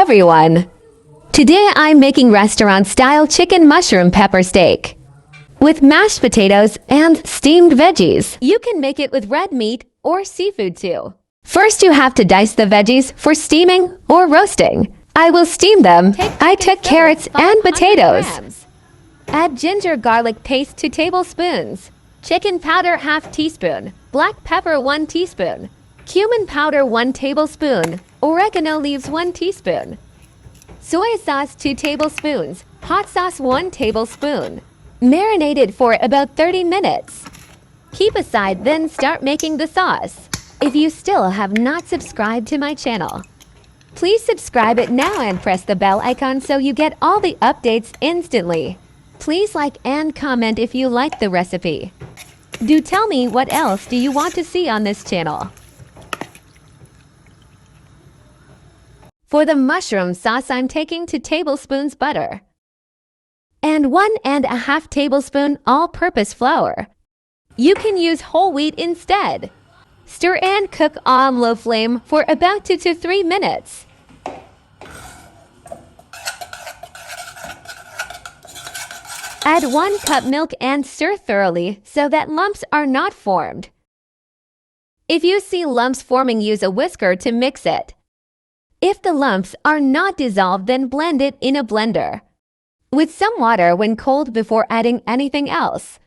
everyone! Today I'm making restaurant-style chicken mushroom pepper steak with mashed potatoes and steamed veggies. You can make it with red meat or seafood too. First you have to dice the veggies for steaming or roasting. I will steam them. I took carrots and potatoes. Grams. Add ginger garlic paste 2 tablespoons. Chicken powder half teaspoon. Black pepper 1 teaspoon. Cumin powder 1 tablespoon. Oregano leaves 1 teaspoon. Soy sauce 2 tablespoons. Hot sauce 1 tablespoon. Marinate it for about 30 minutes. Keep aside, then start making the sauce. If you still have not subscribed to my channel, please subscribe it now and press the bell icon so you get all the updates instantly. Please like and comment if you like the recipe. Do tell me what else do you want to see on this channel. For the mushroom sauce, I'm taking 2 tablespoons butter and 1.5 tablespoon all-purpose flour. You can use whole wheat instead. Stir and cook on low flame for about 2 to 3 minutes. Add 1 cup milk and stir thoroughly so that lumps are not formed. If you see lumps forming, use a whisker to mix it. If the lumps are not dissolved, then blend it in a blender with some water when cold before adding anything else.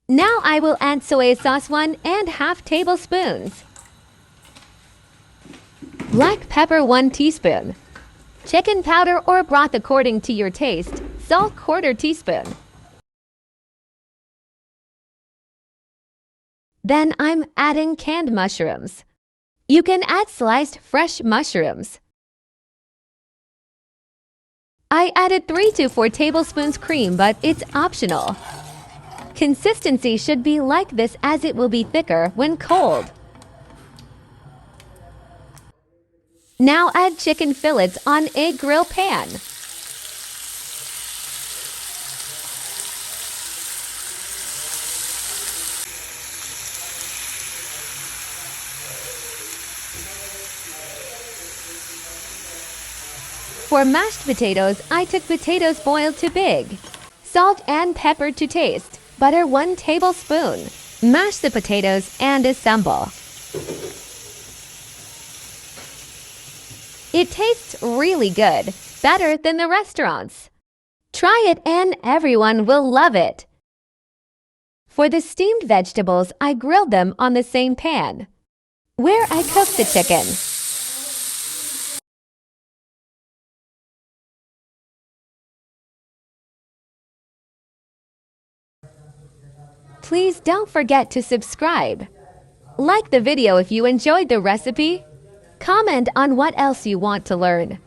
Now I will add soy sauce 1.5 tablespoons. Black pepper 1 teaspoon. Chicken powder or broth according to your taste. Salt 1/4 teaspoon. Then I'm adding canned mushrooms. You can add sliced fresh mushrooms. I added 3 to 4 tablespoons cream, but it's optional. Consistency should be like this as it will be thicker when cold. Now add chicken fillets on a grill pan. For mashed potatoes, I took potatoes boiled to big. Salt and pepper to taste. Butter 1 tablespoon. Mash the potatoes and assemble. It tastes really good, better than the restaurants. Try it and everyone will love it. For the steamed vegetables, I grilled them on the same pan where I cooked the chicken. Please don't forget to subscribe. Like the video if you enjoyed the recipe. Comment on what else you want to learn.